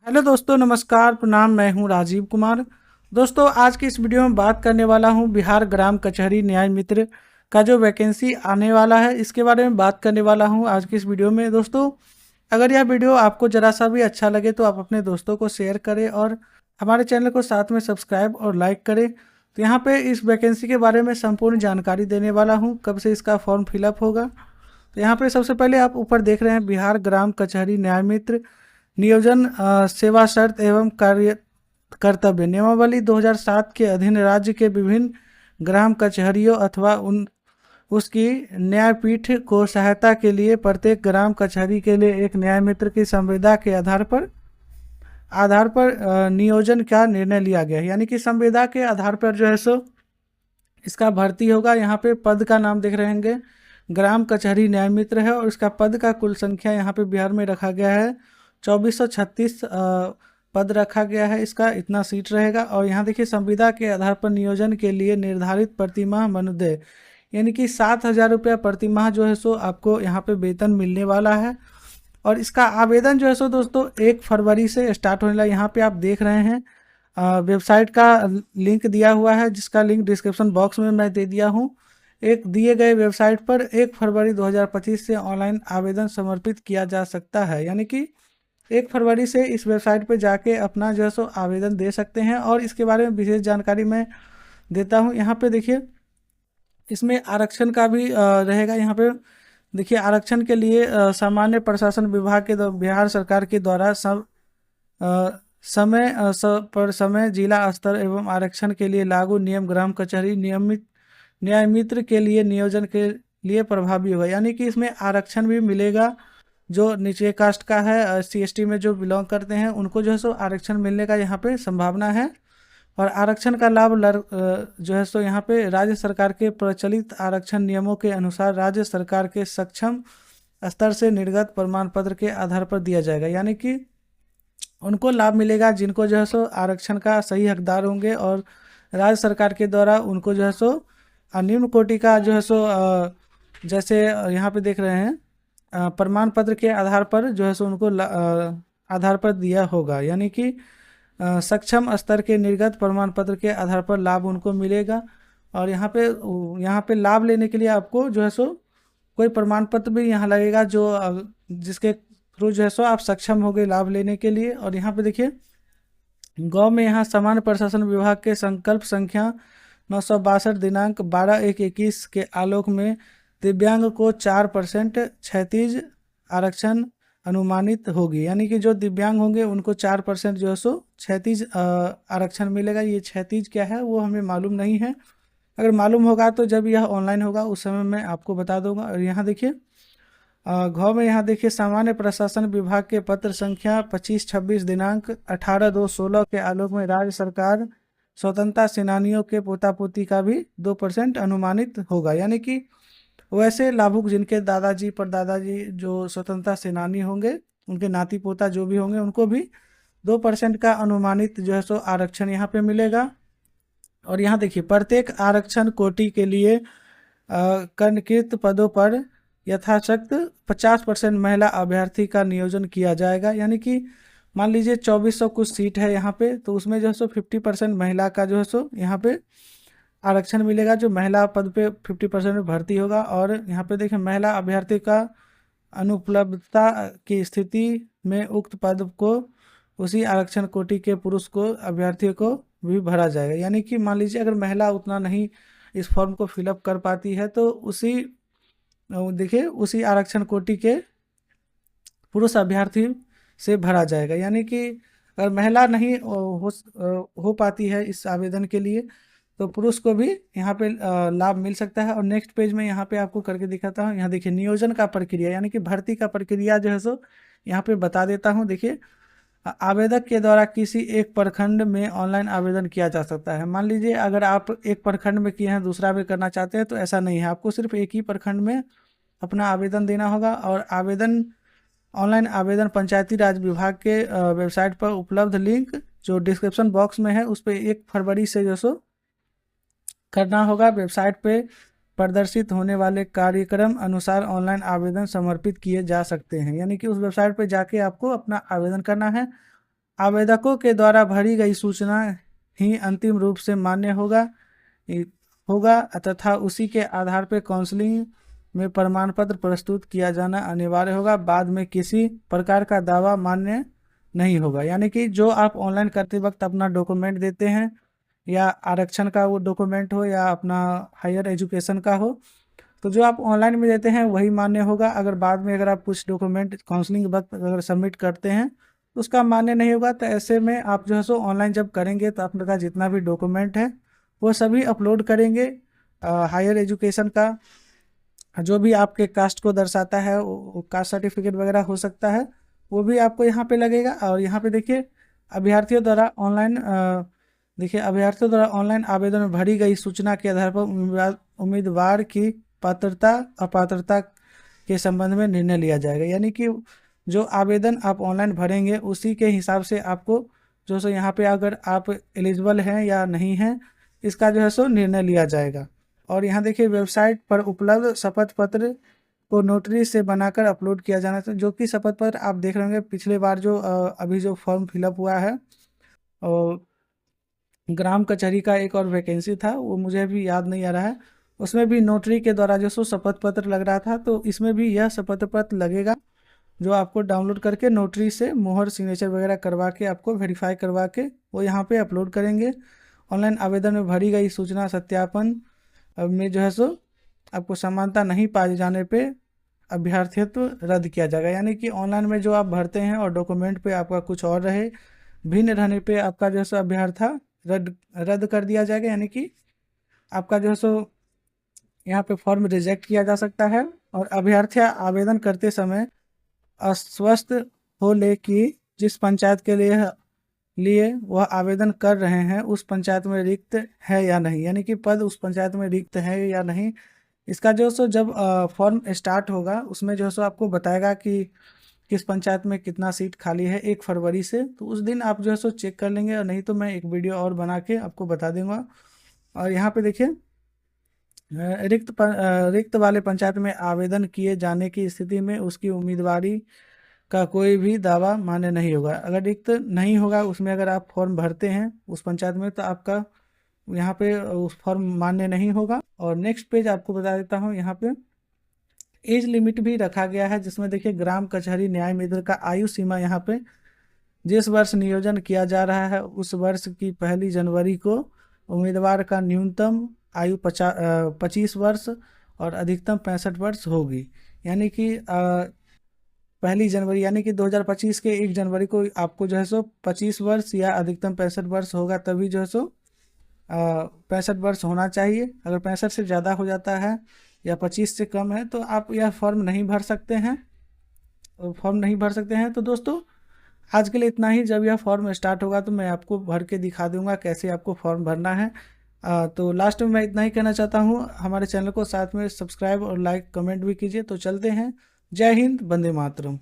Hello दोस्तों, नमस्कार, प्रणाम। मैं हूं राजीव कुमार। दोस्तों, आज की इस वीडियो में बात करने वाला हूं बिहार ग्राम कचहरी न्याय मित्र का जो वैकेंसी आने वाला है, इसके बारे में बात करने वाला हूं आज की इस वीडियो में। दोस्तों, अगर यह वीडियो आपको ज़रा सा भी अच्छा लगे तो आप अपने दोस्तों को शेयर करें और हमारे चैनल को साथ में सब्सक्राइब और लाइक करें। तो यहाँ पे इस वैकेंसी के बारे में संपूर्ण जानकारी देने वाला हूँ, कब से इसका फॉर्म फिलअप होगा। तो यहाँ पे सबसे पहले आप ऊपर देख रहे हैं बिहार ग्राम कचहरी न्याय मित्र नियोजन सेवा शर्त एवं कार्य कर्तव्य नियमावली 2007 के अधीन राज्य के विभिन्न ग्राम कचहरियों अथवा उसकी न्यायपीठ को सहायता के लिए प्रत्येक ग्राम कचहरी के लिए एक न्याय मित्र की संविदा के आधार पर नियोजन का निर्णय लिया गया है। यानी कि संविदा के आधार पर जो है सो इसका भर्ती होगा। यहाँ पे पद का नाम देख रहे होंगे, ग्राम कचहरी न्याय मित्र है और इसका पद का कुल संख्या यहाँ पे बिहार में रखा गया है 2436 पद रखा गया है। इसका इतना सीट रहेगा। और यहाँ देखिए, संविदा के आधार पर नियोजन के लिए निर्धारित प्रतिमाह मानदेय यानी कि 7,000 रुपया प्रतिमाह जो है सो आपको यहाँ पे वेतन मिलने वाला है। और इसका आवेदन जो है सो दोस्तों 1 फरवरी से स्टार्ट होने लगा। यहाँ पे आप देख रहे हैं वेबसाइट का लिंक दिया हुआ है, जिसका लिंक डिस्क्रिप्शन बॉक्स में मैं दे दिया हूँ। एक दिए गए वेबसाइट पर 1 फरवरी 2025 से ऑनलाइन आवेदन समर्पित किया जा सकता है। यानी कि 1 फरवरी से इस वेबसाइट पर जाके अपना जो है सो आवेदन दे सकते हैं। और इसके बारे में विशेष जानकारी मैं देता हूँ। यहाँ पे देखिए, इसमें आरक्षण का भी रहेगा। यहाँ पे देखिए, आरक्षण के लिए सामान्य प्रशासन विभाग के बिहार सरकार के द्वारा समय जिला स्तर एवं आरक्षण के लिए लागू नियम ग्राम कचहरी नियमित न्याय मित्र के लिए नियोजन के लिए प्रभावी होगा। यानी कि इसमें आरक्षण भी मिलेगा। जो नीचे कास्ट का है, SC ST में जो बिलोंग करते हैं, उनको जो है सो आरक्षण मिलने का यहाँ पे संभावना है। और आरक्षण का लाभ जो है सो यहाँ पे राज्य सरकार के प्रचलित आरक्षण नियमों के अनुसार राज्य सरकार के सक्षम स्तर से निर्गत प्रमाण पत्र के आधार पर दिया जाएगा। यानी कि उनको लाभ मिलेगा जिनको जो है सो आरक्षण का सही हकदार होंगे और राज्य सरकार के द्वारा उनको जो है सो निम्न कोटि का जो है सो जैसे यहाँ पे देख रहे हैं प्रमाण पत्र के आधार पर जो है सो उनको आधार पर दिया होगा। यानी कि सक्षम स्तर के निर्गत प्रमाण पत्र के आधार पर लाभ उनको मिलेगा। और यहाँ पे लाभ लेने के लिए आपको जो है सो कोई प्रमाण पत्र भी यहाँ लगेगा, जो जिसके थ्रू जो है सो आप सक्षम हो गए लाभ लेने के लिए। और यहाँ पे देखिए, गांव में यहाँ सामान्य प्रशासन विभाग के संकल्प संख्या 962 दिनांक 12/1/21 के आलोक में दिव्यांग को 4% क्षैतिज आरक्षण अनुमानित होगी। यानी कि जो दिव्यांग होंगे उनको 4% जो है सो क्षैतिज आरक्षण मिलेगा। ये क्षैतिज क्या है वो हमें मालूम नहीं है। अगर मालूम होगा तो जब यह ऑनलाइन होगा उस समय मैं आपको बता दूंगा। और यहाँ देखिए, गाँव में यहाँ देखिए सामान्य प्रशासन विभाग के पत्र संख्या 25/26 दिनांक 18/2/16 के आलोक में राज्य सरकार स्वतंत्रता सेनानियों के पोता पोती का भी 2% अनुमानित होगा। यानी कि वैसे लाभुक जिनके दादाजी परदादाजी जो स्वतंत्रता सेनानी होंगे, उनके नाती पोता जो भी होंगे, उनको भी 2% का अनुमानित जो है सो आरक्षण यहाँ पे मिलेगा। और यहाँ देखिए, प्रत्येक आरक्षण कोटि के लिए कर्णकृत पदों पर यथाशक्त 50% महिला अभ्यर्थी का नियोजन किया जाएगा। यानी कि मान लीजिए 2400 कुछ सीट है यहाँ पे, तो उसमें जो है सो 50% महिला का जो है सो यहाँ पे आरक्षण मिलेगा। जो महिला पद पे 50% में भर्ती होगा। और यहाँ पे देखिए, महिला अभ्यर्थी का अनुपलब्धता की स्थिति में उक्त पद को उसी आरक्षण कोटि के पुरुष को अभ्यर्थियों को भी भरा जाएगा। यानी कि मान लीजिए अगर महिला उतना नहीं इस फॉर्म को फिलअप कर पाती है तो उसी आरक्षण कोटि के पुरुष अभ्यर्थी से भरा जाएगा। यानी कि अगर महिला नहीं हो पाती है इस आवेदन के लिए तो पुरुष को भी यहाँ पे लाभ मिल सकता है। और नेक्स्ट पेज में यहाँ पे आपको करके दिखाता हूँ। यहाँ देखिए, नियोजन का प्रक्रिया यानी कि भर्ती का प्रक्रिया जो है सो यहाँ पे बता देता हूँ। देखिए, आवेदक के द्वारा किसी एक प्रखंड में ऑनलाइन आवेदन किया जा सकता है। मान लीजिए अगर आप एक प्रखंड में किए हैं, दूसरा भी करना चाहते हैं, तो ऐसा नहीं है। आपको सिर्फ एक ही प्रखंड में अपना आवेदन देना होगा। और ऑनलाइन आवेदन पंचायती राज विभाग के वेबसाइट पर उपलब्ध लिंक जो डिस्क्रिप्शन बॉक्स में है उस पर 1 फरवरी से जो सो करना होगा। वेबसाइट पे प्रदर्शित होने वाले कार्यक्रम अनुसार ऑनलाइन आवेदन समर्पित किए जा सकते हैं। यानी कि उस वेबसाइट पे जाके आपको अपना आवेदन करना है आवेदकों के द्वारा भरी गई सूचना ही अंतिम रूप से मान्य होगा तथा उसी के आधार पर काउंसलिंग में प्रमाण पत्र प्रस्तुत किया जाना अनिवार्य होगा। बाद में किसी प्रकार का दावा मान्य नहीं होगा। यानी कि जो आप ऑनलाइन करते वक्त अपना डॉक्यूमेंट देते हैं, या आरक्षण का वो डॉक्यूमेंट हो या अपना हायर एजुकेशन का हो, तो जो आप ऑनलाइन में देते हैं वही मान्य होगा। अगर बाद में अगर आप कुछ डॉक्यूमेंट काउंसलिंग वक्त अगर सबमिट करते हैं तो उसका मान्य नहीं होगा। तो ऐसे में आप जो है सो ऑनलाइन जब करेंगे तो आपका जितना भी डॉक्यूमेंट है वो सभी अपलोड करेंगे। हायर एजुकेशन का जो भी आपके कास्ट को दर्शाता है, वो कास्ट सर्टिफिकेट वगैरह हो सकता है, वो भी आपको यहाँ पे लगेगा। और यहाँ पे देखिए अभ्यर्थियों द्वारा ऑनलाइन आवेदन में भरी गई सूचना के आधार पर उम्मीदवार की पात्रता अपात्रता के संबंध में निर्णय लिया जाएगा। यानी कि जो आवेदन आप ऑनलाइन भरेंगे उसी के हिसाब से आपको जो सो यहाँ पे अगर आप एलिजिबल हैं या नहीं हैं, इसका जो है सो निर्णय लिया जाएगा। और यहाँ देखिए वेबसाइट पर उपलब्ध शपथ पत्र को नोटरी से बनाकर अपलोड किया जाना चाहिए। जो कि शपथ पत्र आप देख रहे होंगे पिछले बार जो अभी जो फॉर्म फिलअप हुआ है, और ग्राम कचहरी का एक और वैकेंसी था, वो मुझे अभी याद नहीं आ रहा है, उसमें भी नोटरी के द्वारा जो सो शपथ पत्र लग रहा था। तो इसमें भी यह शपथ पत्र लगेगा, जो आपको डाउनलोड करके नोटरी से मोहर सिग्नेचर वगैरह करवा के आपको वेरीफाई करवा के वो यहाँ पे अपलोड करेंगे। ऑनलाइन आवेदन में भरी गई सूचना सत्यापन में जो है सो आपको समानता नहीं पाए जाने पे अभ्यर्थित्व रद्द किया जाएगा। यानी कि ऑनलाइन में जो आप भरते हैं और डॉक्यूमेंट पे आपका कुछ और रहे, भिन्न रहने पे आपका जो है सो अभ्यर्था रद्द कर दिया जाएगा। यानी कि आपका जो है सो यहाँ पे फॉर्म रिजेक्ट किया जा सकता है। और अभ्यर्थी आवेदन करते समय अस्वस्थ हो ले कि जिस पंचायत के लिए वह आवेदन कर रहे हैं उस पंचायत में रिक्त है या नहीं, यानी कि पद उस पंचायत में रिक्त है या नहीं। इसका जो सो जब फॉर्म स्टार्ट होगा उसमें जो सो आपको बताएगा कि किस पंचायत में कितना सीट खाली है 1 फरवरी से। तो उस दिन आप जो है सो चेक कर लेंगे, और नहीं तो मैं एक वीडियो और बना के आपको बता दूंगा। और यहाँ पे देखिए रिक्त वाले पंचायत में आवेदन किए जाने की स्थिति में उसकी उम्मीदवारी का कोई भी दावा मान्य नहीं होगा। अगर रिक्त नहीं होगा उसमें, अगर आप फॉर्म भरते हैं उस पंचायत में, तो आपका यहाँ पे उस फॉर्म मान्य नहीं होगा। और नेक्स्ट पेज आपको बता देता हूँ, यहाँ पे एज लिमिट भी रखा गया है, जिसमें देखिए ग्राम कचहरी न्याय मित्र का आयु सीमा यहाँ पे जिस वर्ष नियोजन किया जा रहा है उस वर्ष की 1 जनवरी को उम्मीदवार का न्यूनतम आयु 25 वर्ष और अधिकतम 65 वर्ष होगी। यानी कि 1 जनवरी यानी कि 2025 के 1 जनवरी को आपको जो है सो 25 वर्ष या अधिकतम 65 वर्ष होगा, तभी जो है सो 65 वर्ष होना चाहिए। अगर 65 से ज़्यादा हो जाता है या 25 से कम है तो आप यह फॉर्म नहीं भर सकते हैं। तो दोस्तों आज के लिए इतना ही। जब यह फॉर्म स्टार्ट होगा तो मैं आपको भर के दिखा दूंगा कैसे आपको फॉर्म भरना है। तो लास्ट में मैं इतना ही कहना चाहता हूँ, हमारे चैनल को साथ में सब्सक्राइब और लाइक कमेंट भी कीजिए। तो चलते हैं। जय हिंद, वंदे मातरम।